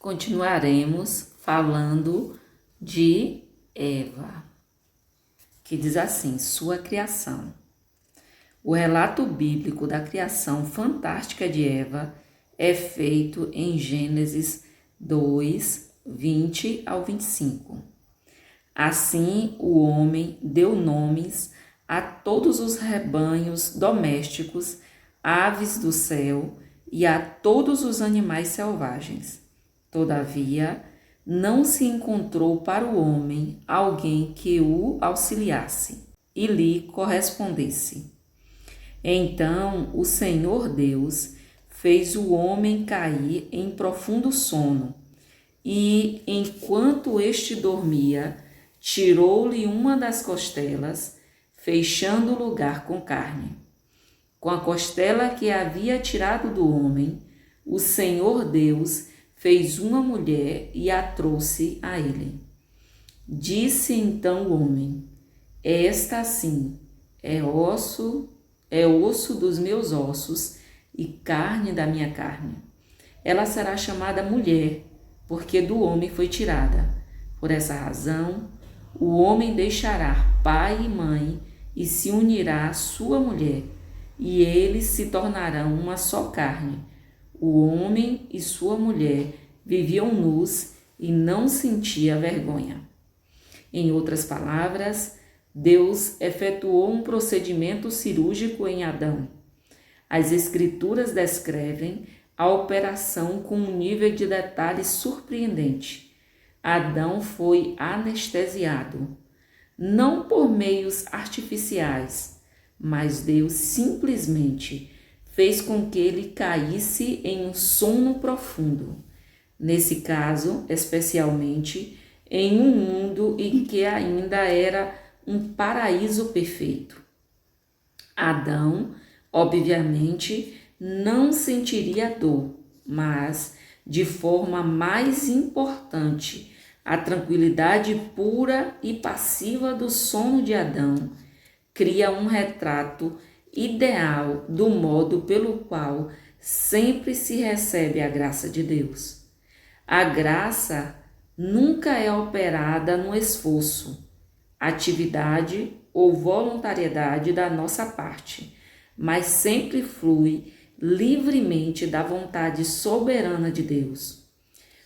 Continuaremos falando de Eva, que diz assim, sua criação. O relato bíblico da criação fantástica de Eva é feito em Gênesis 2, 20 ao 25. Assim, o homem deu nomes a todos os rebanhos domésticos, aves do céu e a todos os animais selvagens. Todavia, não se encontrou para o homem alguém que o auxiliasse e lhe correspondesse. Então o Senhor Deus fez o homem cair em profundo sono, e, enquanto este dormia, tirou-lhe uma das costelas, fechando o lugar com carne. Com a costela que havia tirado do homem, o Senhor Deus fez uma mulher e a trouxe a ele. Disse então o homem: esta sim é osso dos meus ossos e carne da minha carne. Ela será chamada mulher, porque do homem foi tirada. Por essa razão, o homem deixará pai e mãe e se unirá à sua mulher, e eles se tornarão uma só carne. O homem e sua mulher viviam nus e não sentia vergonha. Em outras palavras, Deus efetuou um procedimento cirúrgico em Adão. As Escrituras descrevem a operação com um nível de detalhe surpreendente. Adão foi anestesiado, não por meios artificiais, mas Deus simplesmente fez com que ele caísse em um sono profundo. Nesse caso, especialmente, em um mundo em que ainda era um paraíso perfeito. Adão, obviamente, não sentiria dor, mas, de forma mais importante, a tranquilidade pura e passiva do sono de Adão cria um retrato ideal do modo pelo qual sempre se recebe a graça de Deus. A graça nunca é operada no esforço, atividade ou voluntariedade da nossa parte, mas sempre flui livremente da vontade soberana de Deus.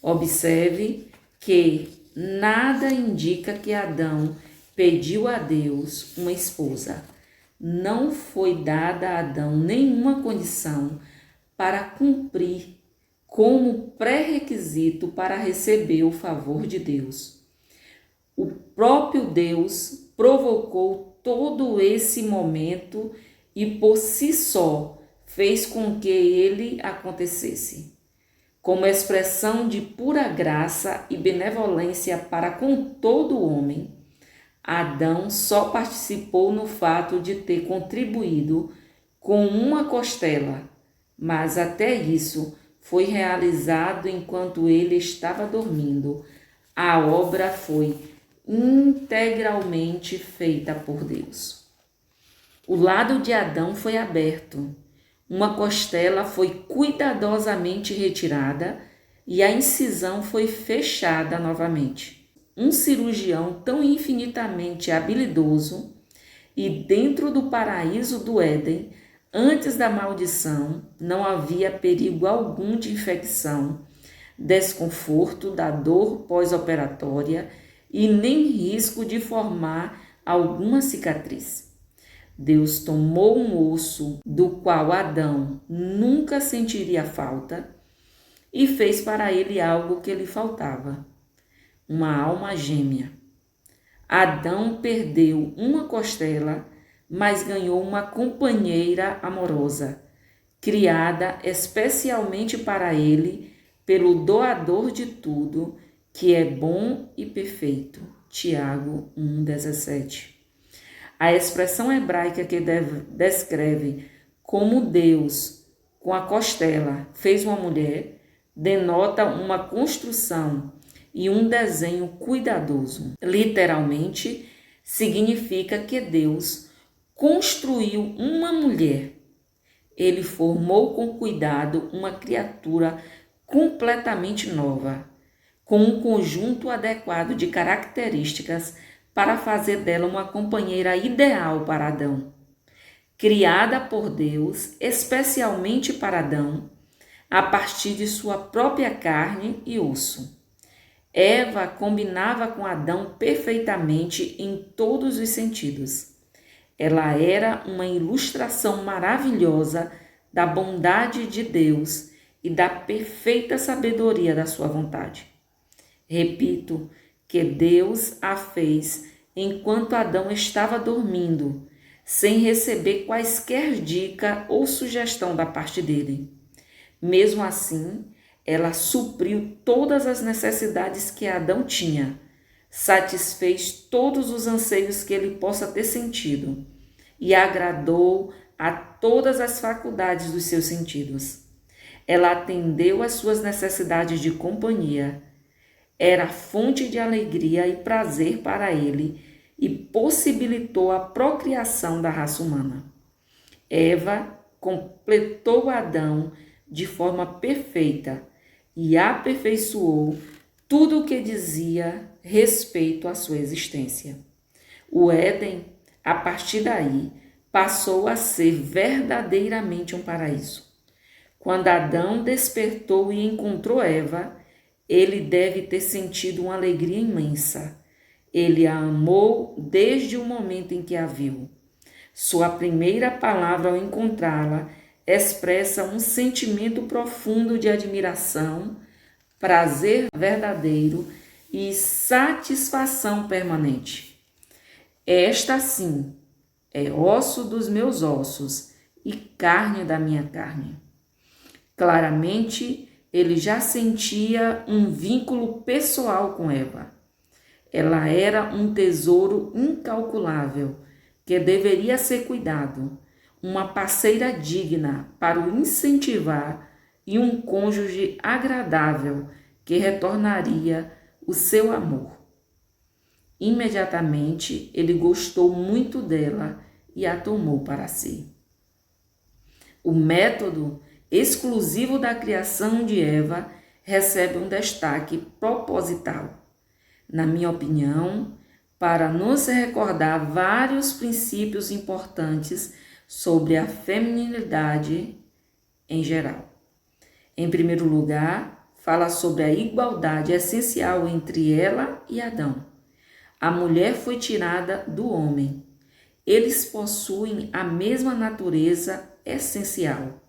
Observe que nada indica que Adão pediu a Deus uma esposa. Não foi dada a Adão nenhuma condição para cumprir como pré-requisito para receber o favor de Deus. O próprio Deus provocou todo esse momento e por si só fez com que ele acontecesse. Como expressão de pura graça e benevolência para com todo o homem, Adão só participou no fato de ter contribuído com uma costela, mas até isso foi realizado enquanto ele estava dormindo. A obra foi integralmente feita por Deus. O lado de Adão foi aberto, uma costela foi cuidadosamente retirada e a incisão foi fechada novamente. Um cirurgião tão infinitamente habilidoso e dentro do paraíso do Éden, antes da maldição, não havia perigo algum de infecção, desconforto da dor pós-operatória e nem risco de formar alguma cicatriz. Deus tomou um osso do qual Adão nunca sentiria falta e fez para ele algo que lhe faltava, uma alma gêmea. Adão perdeu uma costela, mas ganhou uma companheira amorosa, criada especialmente para ele pelo doador de tudo, que é bom e perfeito. Tiago 1,17. A expressão hebraica que descreve como Deus, com a costela, fez uma mulher, denota uma construção e um desenho cuidadoso. Literalmente, significa que Deus construiu uma mulher. Ele formou com cuidado uma criatura completamente nova, com um conjunto adequado de características para fazer dela uma companheira ideal para Adão. Criada por Deus, especialmente para Adão, a partir de sua própria carne e osso. Eva combinava com Adão perfeitamente em todos os sentidos. Ela era uma ilustração maravilhosa da bondade de Deus e da perfeita sabedoria da sua vontade. Repito que Deus a fez enquanto Adão estava dormindo, sem receber quaisquer dica ou sugestão da parte dele. Mesmo assim, ela supriu todas as necessidades que Adão tinha, satisfez todos os anseios que ele possa ter sentido e agradou a todas as faculdades dos seus sentidos. Ela atendeu às suas necessidades de companhia, era fonte de alegria e prazer para ele e possibilitou a procriação da raça humana. Eva completou Adão de forma perfeita e aperfeiçoou tudo o que dizia respeito à sua existência. O Éden, a partir daí, passou a ser verdadeiramente um paraíso. Quando Adão despertou e encontrou Eva, ele deve ter sentido uma alegria imensa. Ele a amou desde o momento em que a viu. Sua primeira palavra ao encontrá-la expressa um sentimento profundo de admiração, prazer verdadeiro e satisfação permanente. Esta, sim, é osso dos meus ossos e carne da minha carne. Claramente, ele já sentia um vínculo pessoal com Eva. Ela era um tesouro incalculável que deveria ser cuidado, uma parceira digna para o incentivar e um cônjuge agradável que retornaria o seu amor. Imediatamente, ele gostou muito dela e a tomou para si. O método exclusivo da criação de Eva recebe um destaque proposital, na minha opinião, para nos recordar vários princípios importantes sobre a feminilidade em geral. Em primeiro lugar, fala sobre a igualdade essencial entre ela e Adão. A mulher foi tirada do homem. Eles possuem a mesma natureza essencial.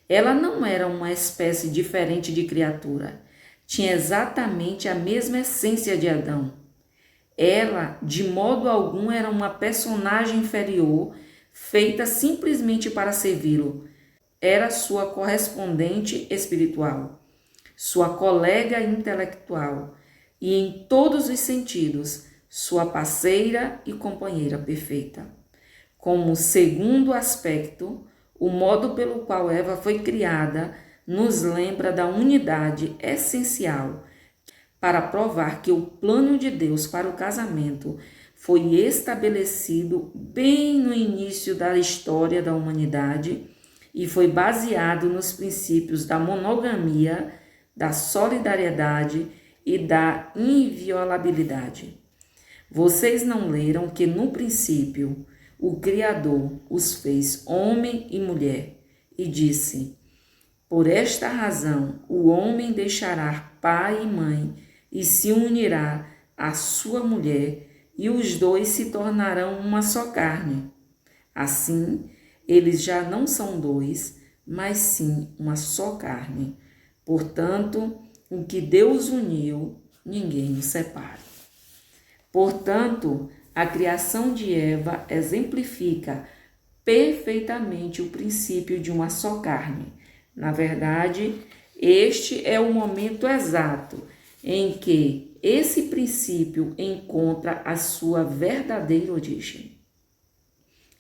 Ela não era uma espécie diferente de criatura. Tinha exatamente a mesma essência de Adão. Ela, de modo algum, era uma personagem inferior, feita simplesmente para servi-lo. Era sua correspondente espiritual, sua colega intelectual e, em todos os sentidos, sua parceira e companheira perfeita. Como segundo aspecto, o modo pelo qual Eva foi criada nos lembra da unidade essencial para provar que o plano de Deus para o casamento foi estabelecido bem no início da história da humanidade e foi baseado nos princípios da monogamia, da solidariedade e da inviolabilidade. Vocês não leram que no princípio o Criador os fez homem e mulher e disse: por esta razão o homem deixará pai e mãe e se unirá à sua mulher e os dois se tornarão uma só carne. Assim, eles já não são dois, mas sim uma só carne. Portanto, o que Deus uniu, ninguém o separa. Portanto, a criação de Eva exemplifica perfeitamente o princípio de uma só carne. Na verdade, este é o momento exato em que esse princípio encontra a sua verdadeira origem.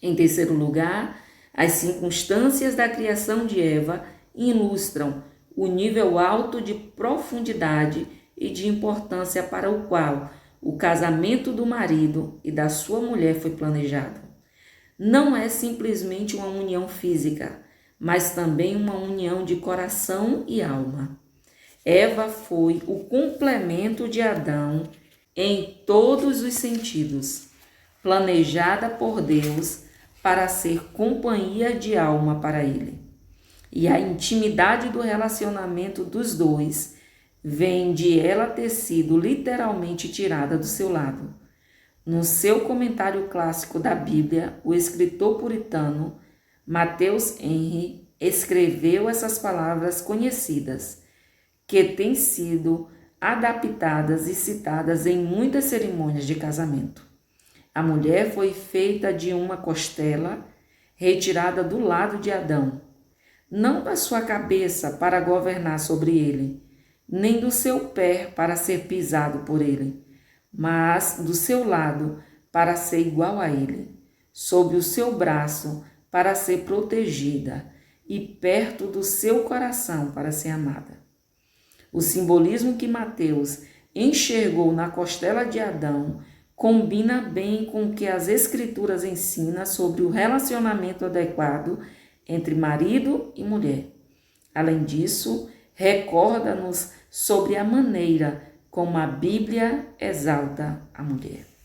Em terceiro lugar, as circunstâncias da criação de Eva ilustram o nível alto de profundidade e de importância para o qual o casamento do marido e da sua mulher foi planejado. Não é simplesmente uma união física, mas também uma união de coração e alma. Eva foi o complemento de Adão em todos os sentidos, planejada por Deus para ser companhia de alma para ele. E a intimidade do relacionamento dos dois vem de ela ter sido literalmente tirada do seu lado. No seu comentário clássico da Bíblia, o escritor puritano Matthew Henry escreveu essas palavras conhecidas, que têm sido adaptadas e citadas em muitas cerimônias de casamento. A mulher foi feita de uma costela retirada do lado de Adão, não da sua cabeça para governar sobre ele, nem do seu pé para ser pisado por ele, mas do seu lado para ser igual a ele, sob o seu braço para ser protegida e perto do seu coração para ser amada. O simbolismo que Mateus enxergou na costela de Adão combina bem com o que as Escrituras ensinam sobre o relacionamento adequado entre marido e mulher. Além disso, recorda-nos sobre a maneira como a Bíblia exalta a mulher.